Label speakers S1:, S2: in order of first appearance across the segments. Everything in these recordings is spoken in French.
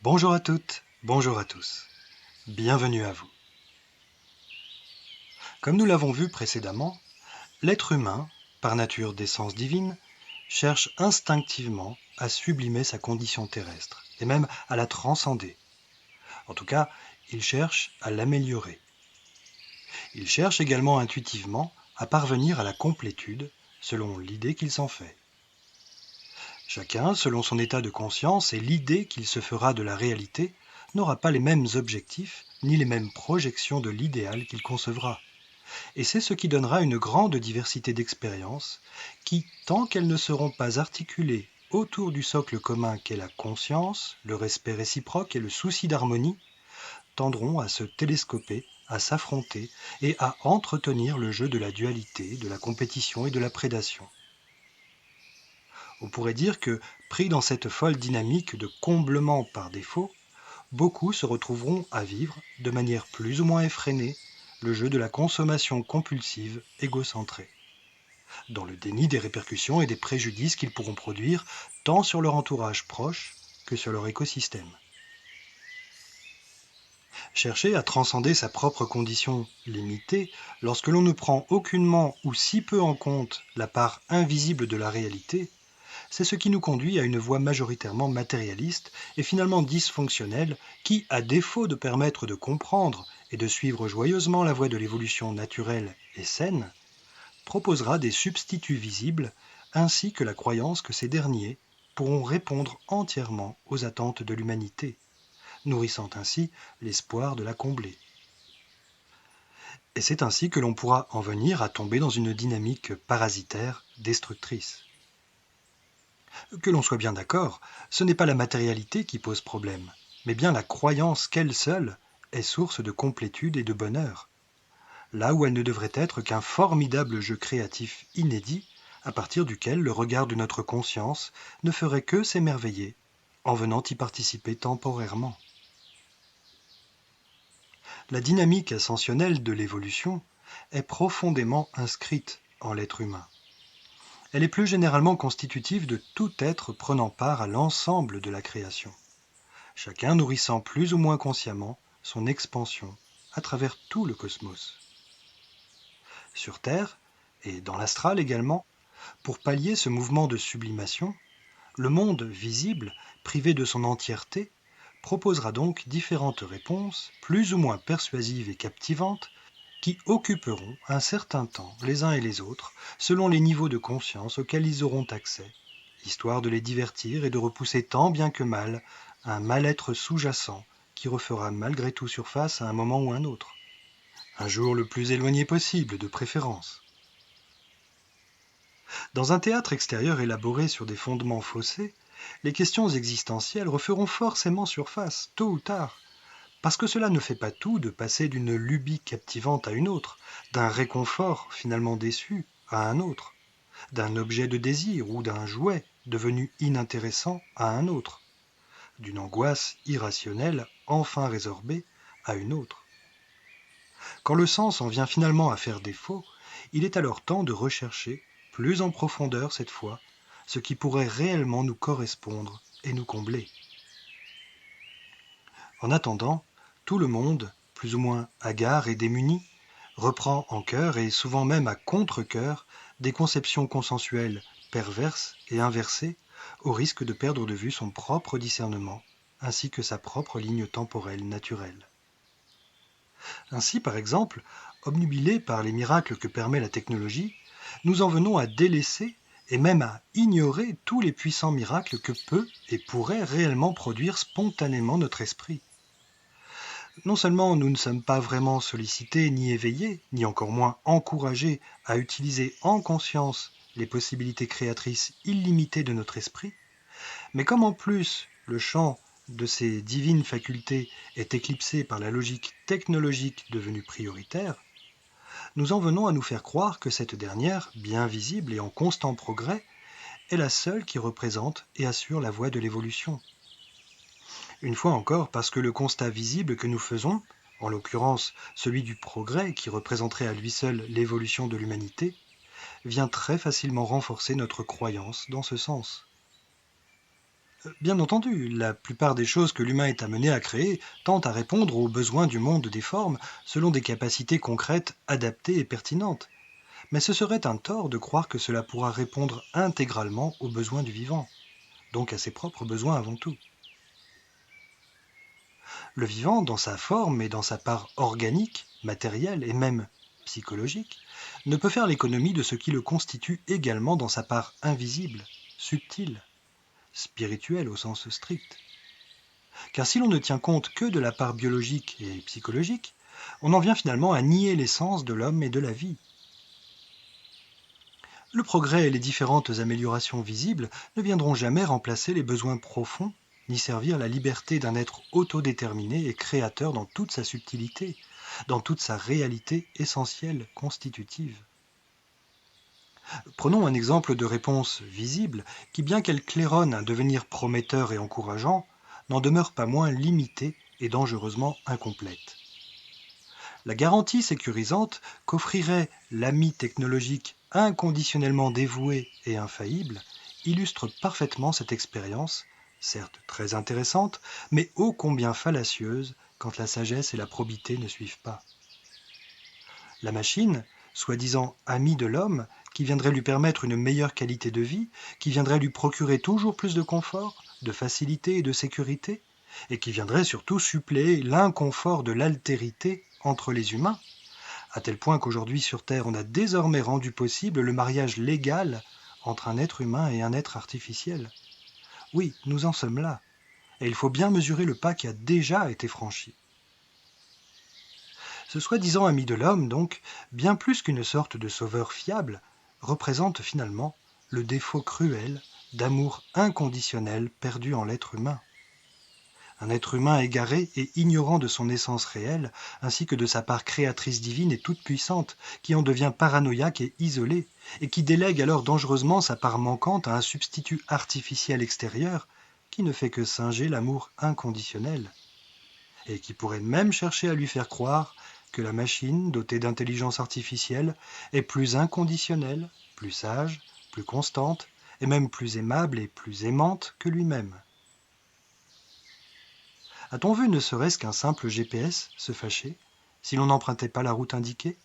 S1: Bonjour à toutes, bonjour à tous, bienvenue à vous. Comme nous l'avons vu précédemment, l'être humain, par nature d'essence divine, cherche instinctivement à sublimer sa condition terrestre, et même à la transcender. En tout cas, il cherche à l'améliorer. Il cherche également intuitivement à parvenir à la complétude, selon l'idée qu'il s'en fait. Chacun, selon son état de conscience et l'idée qu'il se fera de la réalité, n'aura pas les mêmes objectifs ni les mêmes projections de l'idéal qu'il concevra. Et c'est ce qui donnera une grande diversité d'expériences qui, tant qu'elles ne seront pas articulées autour du socle commun qu'est la conscience, le respect réciproque et le souci d'harmonie, tendront à se télescoper, à s'affronter et à entretenir le jeu de la dualité, de la compétition et de la prédation. On pourrait dire que, pris dans cette folle dynamique de comblement par défaut, beaucoup se retrouveront à vivre, de manière plus ou moins effrénée, le jeu de la consommation compulsive égocentrée, dans le déni des répercussions et des préjudices qu'ils pourront produire tant sur leur entourage proche que sur leur écosystème. Chercher à transcender sa propre condition limitée lorsque l'on ne prend aucunement ou si peu en compte la part invisible de la réalité, c'est ce qui nous conduit à une voie majoritairement matérialiste et finalement dysfonctionnelle qui, à défaut de permettre de comprendre et de suivre joyeusement la voie de l'évolution naturelle et saine, proposera des substituts visibles ainsi que la croyance que ces derniers pourront répondre entièrement aux attentes de l'humanité, nourrissant ainsi l'espoir de la combler. Et c'est ainsi que l'on pourra en venir à tomber dans une dynamique parasitaire destructrice. Que l'on soit bien d'accord, ce n'est pas la matérialité qui pose problème, mais bien la croyance qu'elle seule est source de complétude et de bonheur, là où elle ne devrait être qu'un formidable jeu créatif inédit, à partir duquel le regard de notre conscience ne ferait que s'émerveiller, en venant y participer temporairement. La dynamique ascensionnelle de l'évolution est profondément inscrite en l'être humain. Elle est plus généralement constitutive de tout être prenant part à l'ensemble de la création, chacun nourrissant plus ou moins consciemment son expansion à travers tout le cosmos. Sur Terre, et dans l'astral également, pour pallier ce mouvement de sublimation, le monde visible, privé de son entièreté, proposera donc différentes réponses, plus ou moins persuasives et captivantes, qui occuperont un certain temps les uns et les autres, selon les niveaux de conscience auxquels ils auront accès, histoire de les divertir et de repousser tant bien que mal un mal-être sous-jacent qui refera malgré tout surface à un moment ou un autre. Un jour le plus éloigné possible, de préférence. Dans un théâtre extérieur élaboré sur des fondements faussés, les questions existentielles referont forcément surface, tôt ou tard, parce que cela ne fait pas tout de passer d'une lubie captivante à une autre, d'un réconfort finalement déçu à un autre, d'un objet de désir ou d'un jouet devenu inintéressant à un autre, d'une angoisse irrationnelle enfin résorbée à une autre. Quand le sens en vient finalement à faire défaut, il est alors temps de rechercher, plus en profondeur cette fois, ce qui pourrait réellement nous correspondre et nous combler. En attendant, tout le monde, plus ou moins hagard et démuni, reprend en chœur et souvent même à contre-chœur des conceptions consensuelles perverses et inversées au risque de perdre de vue son propre discernement ainsi que sa propre ligne temporelle naturelle. Ainsi, par exemple, obnubilés par les miracles que permet la technologie, nous en venons à délaisser et même à ignorer tous les puissants miracles que peut et pourrait réellement produire spontanément notre esprit. Non seulement nous ne sommes pas vraiment sollicités ni éveillés, ni encore moins encouragés à utiliser en conscience les possibilités créatrices illimitées de notre esprit, mais comme en plus le champ de ces divines facultés est éclipsé par la logique technologique devenue prioritaire, nous en venons à nous faire croire que cette dernière, bien visible et en constant progrès, est la seule qui représente et assure la voie de l'évolution. Une fois encore, parce que le constat visible que nous faisons, en l'occurrence celui du progrès qui représenterait à lui seul l'évolution de l'humanité, vient très facilement renforcer notre croyance dans ce sens. Bien entendu, la plupart des choses que l'humain est amené à créer tentent à répondre aux besoins du monde des formes selon des capacités concrètes adaptées et pertinentes. Mais ce serait un tort de croire que cela pourra répondre intégralement aux besoins du vivant, donc à ses propres besoins avant tout. Le vivant, dans sa forme et dans sa part organique, matérielle et même psychologique, ne peut faire l'économie de ce qui le constitue également dans sa part invisible, subtile, spirituelle au sens strict. Car si l'on ne tient compte que de la part biologique et psychologique, on en vient finalement à nier l'essence de l'homme et de la vie. Le progrès et les différentes améliorations visibles ne viendront jamais remplacer les besoins profonds, ni servir la liberté d'un être autodéterminé et créateur dans toute sa subtilité, dans toute sa réalité essentielle constitutive. Prenons un exemple de réponse visible qui, bien qu'elle claironne un devenir prometteur et encourageant, n'en demeure pas moins limitée et dangereusement incomplète. La garantie sécurisante qu'offrirait l'ami technologique inconditionnellement dévoué et infaillible illustre parfaitement cette expérience, certes très intéressante, mais ô combien fallacieuse quand la sagesse et la probité ne suivent pas. La machine, soi-disant amie de l'homme, qui viendrait lui permettre une meilleure qualité de vie, qui viendrait lui procurer toujours plus de confort, de facilité et de sécurité, et qui viendrait surtout suppléer l'inconfort de l'altérité entre les humains, à tel point qu'aujourd'hui sur Terre on a désormais rendu possible le mariage légal entre un être humain et un être artificiel. Oui, nous en sommes là, et il faut bien mesurer le pas qui a déjà été franchi. Ce soi-disant ami de l'homme, donc, bien plus qu'une sorte de sauveur fiable, représente finalement le défaut cruel d'amour inconditionnel perdu en l'être humain. Un être humain égaré et ignorant de son essence réelle, ainsi que de sa part créatrice divine et toute puissante, qui en devient paranoïaque et isolé, et qui délègue alors dangereusement sa part manquante à un substitut artificiel extérieur, qui ne fait que singer l'amour inconditionnel, et qui pourrait même chercher à lui faire croire que la machine, dotée d'intelligence artificielle, est plus inconditionnelle, plus sage, plus constante, et même plus aimable et plus aimante que lui-même. A-t-on vu ne serait-ce qu'un simple GPS se fâcher si l'on n'empruntait pas la route indiquée?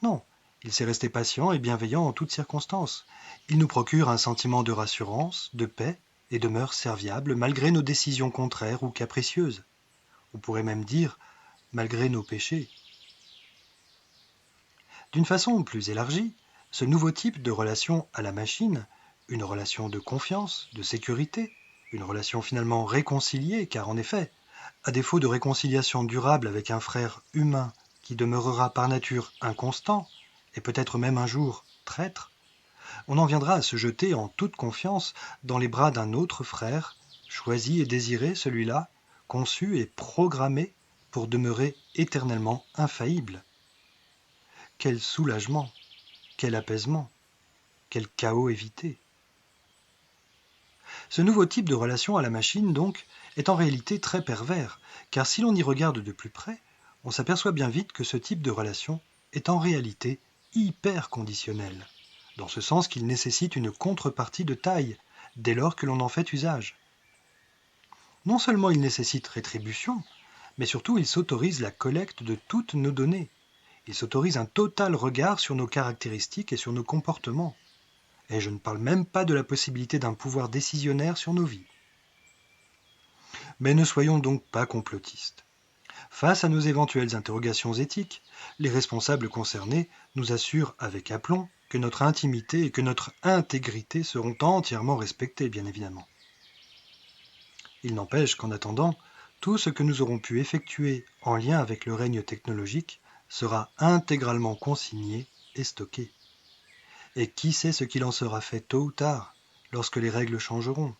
S1: Non, il s'est resté patient et bienveillant en toutes circonstances. Il nous procure un sentiment de rassurance, de paix et demeure serviable malgré nos décisions contraires ou capricieuses. On pourrait même dire malgré nos péchés. D'une façon plus élargie, ce nouveau type de relation à la machine, une relation de confiance, de sécurité, une relation finalement réconciliée, car en effet, à défaut de réconciliation durable avec un frère humain qui demeurera par nature inconstant, et peut-être même un jour traître, on en viendra à se jeter en toute confiance dans les bras d'un autre frère, choisi et désiré celui-là, conçu et programmé pour demeurer éternellement infaillible. Quel soulagement, quel apaisement, quel chaos évité. Ce nouveau type de relation à la machine, donc, est en réalité très pervers, car si l'on y regarde de plus près, on s'aperçoit bien vite que ce type de relation est en réalité hyper conditionnel, dans ce sens qu'il nécessite une contrepartie de taille, dès lors que l'on en fait usage. Non seulement il nécessite rétribution, mais surtout il s'autorise la collecte de toutes nos données. Il s'autorise un total regard sur nos caractéristiques et sur nos comportements. Et je ne parle même pas de la possibilité d'un pouvoir décisionnaire sur nos vies. Mais ne soyons donc pas complotistes. Face à nos éventuelles interrogations éthiques, les responsables concernés nous assurent avec aplomb que notre intimité et que notre intégrité seront entièrement respectées, bien évidemment. Il n'empêche qu'en attendant, tout ce que nous aurons pu effectuer en lien avec le règne technologique sera intégralement consigné et stocké. Et qui sait ce qu'il en sera fait tôt ou tard, lorsque les règles changeront?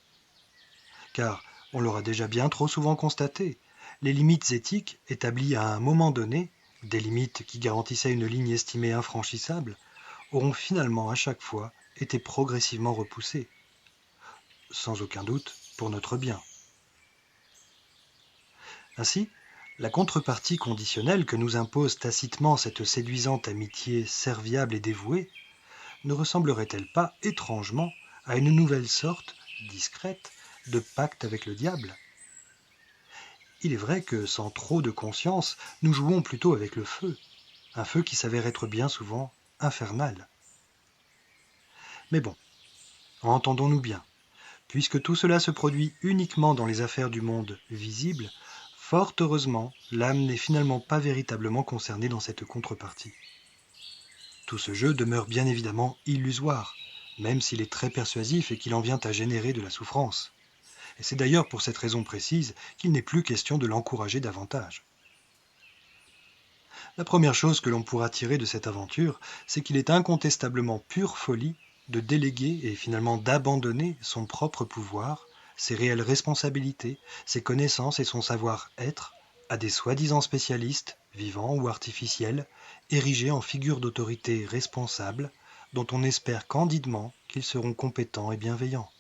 S1: Car, on l'aura déjà bien trop souvent constaté, les limites éthiques établies à un moment donné, des limites qui garantissaient une ligne estimée infranchissable, auront finalement à chaque fois été progressivement repoussées, sans aucun doute pour notre bien. Ainsi, la contrepartie conditionnelle que nous impose tacitement cette séduisante amitié serviable et dévouée ne ressemblerait-elle pas étrangement à une nouvelle sorte, discrète, de pacte avec le diable. Il est vrai que, sans trop de conscience, nous jouons plutôt avec le feu, un feu qui s'avère être bien souvent infernal. Mais bon, entendons-nous bien, puisque tout cela se produit uniquement dans les affaires du monde visible, fort heureusement, l'âme n'est finalement pas véritablement concernée dans cette contrepartie. Tout ce jeu demeure bien évidemment illusoire, même s'il est très persuasif et qu'il en vient à générer de la souffrance. Et c'est d'ailleurs pour cette raison précise qu'il n'est plus question de l'encourager davantage. La première chose que l'on pourra tirer de cette aventure, c'est qu'il est incontestablement pure folie de déléguer et finalement d'abandonner son propre pouvoir, ses réelles responsabilités, ses connaissances et son savoir-être à des soi-disant spécialistes, vivants ou artificiels, érigés en figures d'autorité responsables, dont on espère candidement qu'ils seront compétents et bienveillants.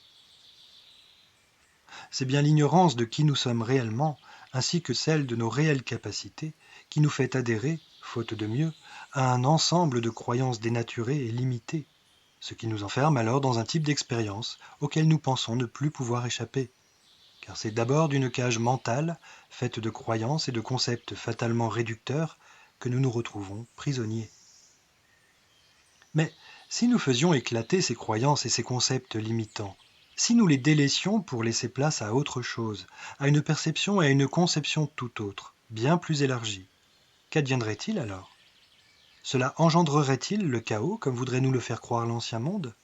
S1: C'est bien l'ignorance de qui nous sommes réellement, ainsi que celle de nos réelles capacités, qui nous fait adhérer, faute de mieux, à un ensemble de croyances dénaturées et limitées, ce qui nous enferme alors dans un type d'expérience auquel nous pensons ne plus pouvoir échapper. Car c'est d'abord d'une cage mentale, faite de croyances et de concepts fatalement réducteurs, que nous nous retrouvons prisonniers. Mais si nous faisions éclater ces croyances et ces concepts limitants, si nous les délaissions pour laisser place à autre chose, à une perception et à une conception tout autre, bien plus élargie, qu'adviendrait-il alors? Cela engendrerait-il le chaos, comme voudrait nous le faire croire l'ancien monde?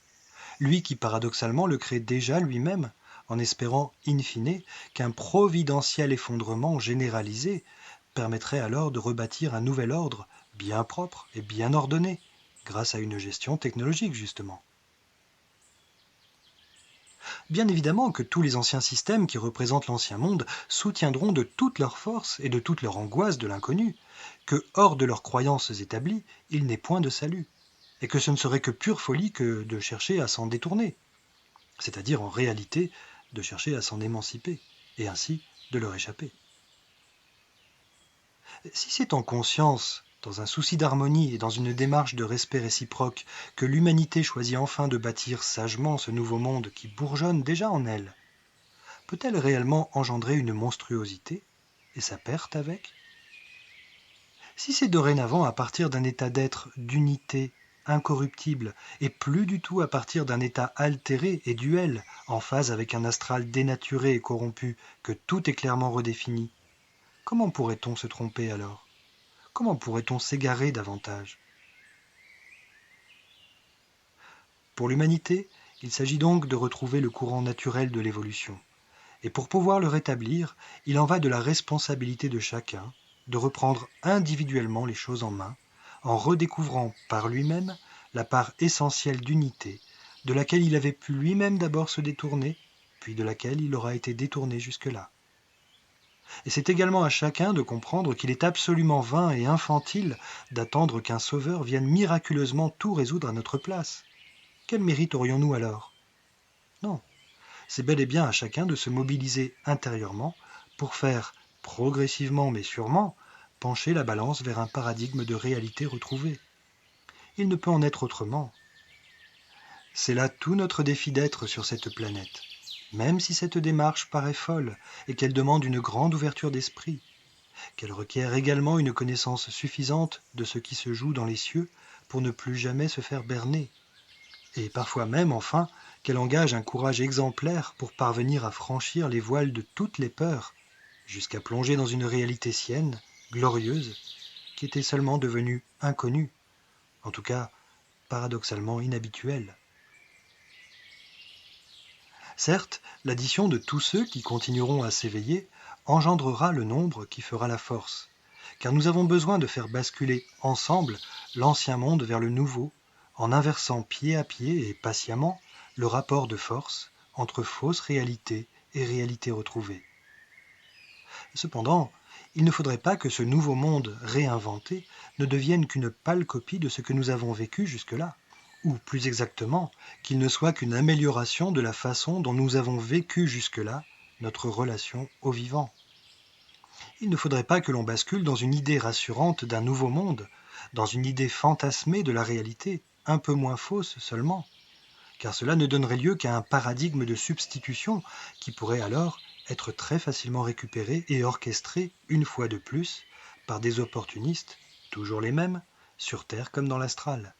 S1: Lui qui paradoxalement le crée déjà lui-même, en espérant, in fine, qu'un providentiel effondrement généralisé permettrait alors de rebâtir un nouvel ordre, bien propre et bien ordonné, grâce à une gestion technologique justement. Bien évidemment que tous les anciens systèmes qui représentent l'ancien monde soutiendront de toute leur force et de toute leur angoisse de l'inconnu, que hors de leurs croyances établies, il n'est point de salut, et que ce ne serait que pure folie que de chercher à s'en détourner, c'est-à-dire en réalité de chercher à s'en émanciper, et ainsi de leur échapper. Si c'est en conscience, dans un souci d'harmonie et dans une démarche de respect réciproque, que l'humanité choisit enfin de bâtir sagement ce nouveau monde qui bourgeonne déjà en elle, peut-elle réellement engendrer une monstruosité, et sa perte avec? Si c'est dorénavant à partir d'un état d'être d'unité incorruptible, et plus du tout à partir d'un état altéré et duel, en phase avec un astral dénaturé et corrompu, que tout est clairement redéfini, comment pourrait-on se tromper alors? Comment pourrait-on s'égarer davantage? Pour l'humanité, il s'agit donc de retrouver le courant naturel de l'évolution. Et pour pouvoir le rétablir, il en va de la responsabilité de chacun de reprendre individuellement les choses en main, en redécouvrant par lui-même la part essentielle d'unité, de laquelle il avait pu lui-même d'abord se détourner, puis de laquelle il aura été détourné jusque-là. Et c'est également à chacun de comprendre qu'il est absolument vain et infantile d'attendre qu'un sauveur vienne miraculeusement tout résoudre à notre place. Quel mérite aurions-nous alors? Non, c'est bel et bien à chacun de se mobiliser intérieurement pour faire, progressivement mais sûrement, pencher la balance vers un paradigme de réalité retrouvée. Il ne peut en être autrement. C'est là tout notre défi d'être sur cette planète, même si cette démarche paraît folle et qu'elle demande une grande ouverture d'esprit, qu'elle requiert également une connaissance suffisante de ce qui se joue dans les cieux pour ne plus jamais se faire berner, et parfois même, enfin, qu'elle engage un courage exemplaire pour parvenir à franchir les voiles de toutes les peurs, jusqu'à plonger dans une réalité sienne, glorieuse, qui était seulement devenue inconnue, en tout cas paradoxalement inhabituelle. Certes, l'addition de tous ceux qui continueront à s'éveiller engendrera le nombre qui fera la force, car nous avons besoin de faire basculer ensemble l'ancien monde vers le nouveau, en inversant pied à pied et patiemment le rapport de force entre fausse réalité et réalité retrouvée. Cependant, il ne faudrait pas que ce nouveau monde réinventé ne devienne qu'une pâle copie de ce que nous avons vécu jusque-là, ou plus exactement, qu'il ne soit qu'une amélioration de la façon dont nous avons vécu jusque-là notre relation au vivant. Il ne faudrait pas que l'on bascule dans une idée rassurante d'un nouveau monde, dans une idée fantasmée de la réalité, un peu moins fausse seulement, car cela ne donnerait lieu qu'à un paradigme de substitution qui pourrait alors être très facilement récupéré et orchestré une fois de plus par des opportunistes, toujours les mêmes, sur Terre comme dans l'astral.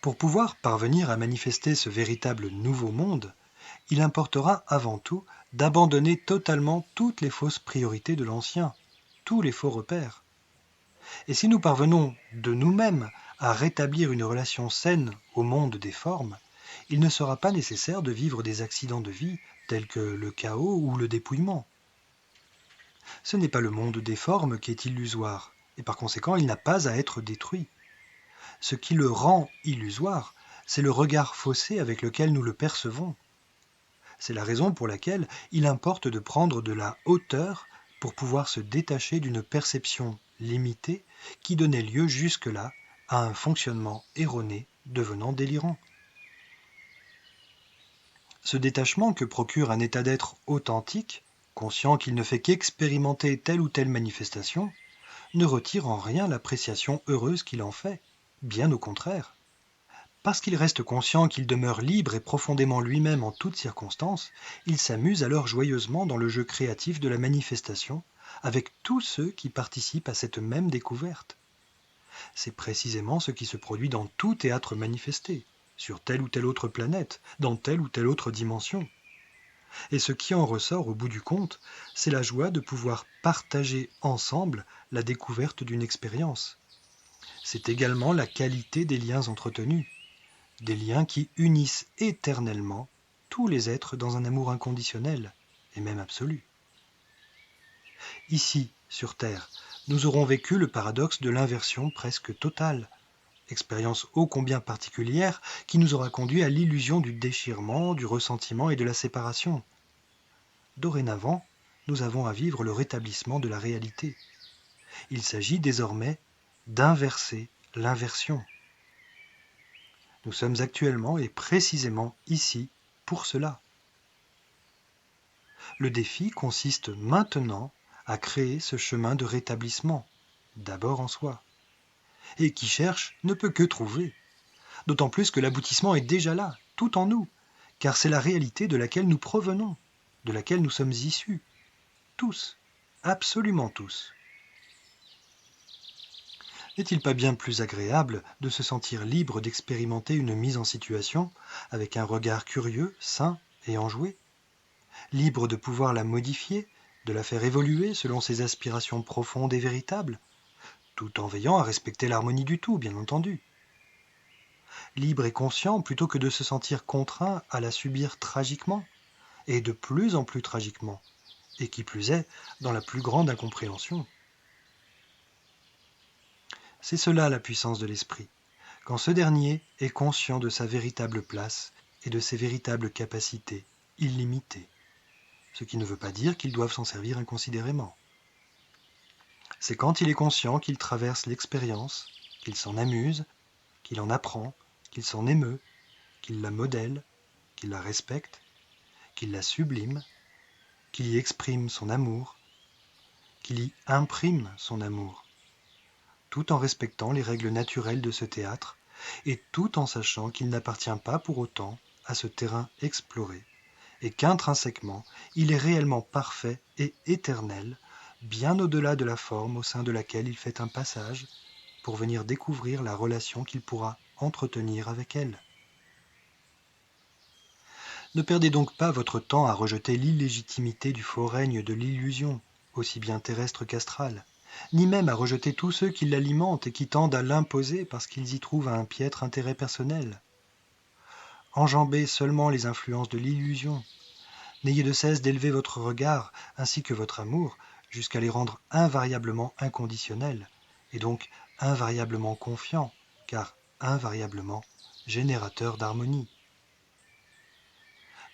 S1: Pour pouvoir parvenir à manifester ce véritable nouveau monde, il importera avant tout d'abandonner totalement toutes les fausses priorités de l'ancien, tous les faux repères. Et si nous parvenons de nous-mêmes à rétablir une relation saine au monde des formes, il ne sera pas nécessaire de vivre des accidents de vie tels que le chaos ou le dépouillement. Ce n'est pas le monde des formes qui est illusoire, et par conséquent il n'a pas à être détruit. Ce qui le rend illusoire, c'est le regard faussé avec lequel nous le percevons. C'est la raison pour laquelle il importe de prendre de la hauteur pour pouvoir se détacher d'une perception limitée qui donnait lieu jusque-là à un fonctionnement erroné devenant délirant. Ce détachement que procure un état d'être authentique, conscient qu'il ne fait qu'expérimenter telle ou telle manifestation, ne retire en rien l'appréciation heureuse qu'il en fait, bien au contraire. Parce qu'il reste conscient qu'il demeure libre et profondément lui-même en toutes circonstances, il s'amuse alors joyeusement dans le jeu créatif de la manifestation, avec tous ceux qui participent à cette même découverte. C'est précisément ce qui se produit dans tout théâtre manifesté, sur telle ou telle autre planète, dans telle ou telle autre dimension. Et ce qui en ressort au bout du compte, c'est la joie de pouvoir partager ensemble la découverte d'une expérience. C'est également la qualité des liens entretenus, des liens qui unissent éternellement tous les êtres dans un amour inconditionnel, et même absolu. Ici, sur Terre, nous aurons vécu le paradoxe de l'inversion presque totale, expérience ô combien particulière qui nous aura conduit à l'illusion du déchirement, du ressentiment et de la séparation. Dorénavant, nous avons à vivre le rétablissement de la réalité. Il s'agit désormais d'inverser l'inversion. Nous sommes actuellement et précisément ici pour cela. Le défi consiste maintenant à créer ce chemin de rétablissement, d'abord en soi. Et qui cherche ne peut que trouver, d'autant plus que l'aboutissement est déjà là, tout en nous, car c'est la réalité de laquelle nous provenons, de laquelle nous sommes issus, tous, absolument tous. N'est-il pas bien plus agréable de se sentir libre d'expérimenter une mise en situation avec un regard curieux, sain et enjoué, libre de pouvoir la modifier, de la faire évoluer selon ses aspirations profondes et véritables, tout en veillant à respecter l'harmonie du tout, bien entendu. Libre et conscient plutôt que de se sentir contraint à la subir tragiquement, et de plus en plus tragiquement, et qui plus est, dans la plus grande incompréhension. C'est cela la puissance de l'esprit, quand ce dernier est conscient de sa véritable place et de ses véritables capacités illimitées, ce qui ne veut pas dire qu'ils doivent s'en servir inconsidérément. C'est quand il est conscient qu'il traverse l'expérience, qu'il s'en amuse, qu'il en apprend, qu'il s'en émeut, qu'il la modèle, qu'il la respecte, qu'il la sublime, qu'il y exprime son amour, qu'il y imprime son amour, tout en respectant les règles naturelles de ce théâtre et tout en sachant qu'il n'appartient pas pour autant à ce terrain exploré et qu'intrinsèquement il est réellement parfait et éternel, bien au-delà de la forme au sein de laquelle il fait un passage pour venir découvrir la relation qu'il pourra entretenir avec elle. Ne perdez donc pas votre temps à rejeter l'illégitimité du faux règne de l'illusion, aussi bien terrestre qu'astrale, ni même à rejeter tous ceux qui l'alimentent et qui tendent à l'imposer parce qu'ils y trouvent un piètre intérêt personnel. Enjambez seulement les influences de l'illusion. N'ayez de cesse d'élever votre regard ainsi que votre amour jusqu'à les rendre invariablement inconditionnels, et donc invariablement confiants, car invariablement générateurs d'harmonie.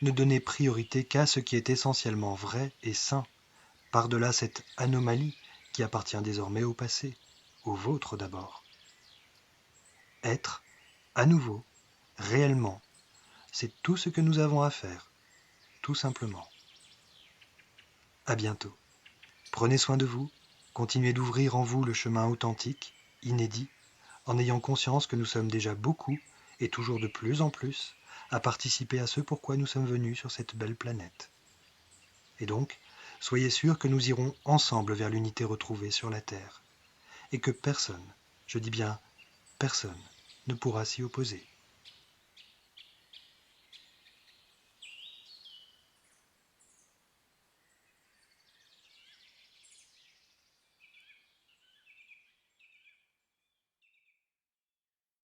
S1: Ne donnez priorité qu'à ce qui est essentiellement vrai et sain, par-delà cette anomalie qui appartient désormais au passé, au vôtre d'abord. Être, à nouveau, réellement, c'est tout ce que nous avons à faire, tout simplement. À bientôt. Prenez soin de vous, continuez d'ouvrir en vous le chemin authentique, inédit, en ayant conscience que nous sommes déjà beaucoup et toujours de plus en plus, à participer à ce pourquoi nous sommes venus sur cette belle planète. Et donc, soyez sûrs que nous irons ensemble vers l'unité retrouvée sur la Terre, et que personne, je dis bien personne, ne pourra s'y opposer.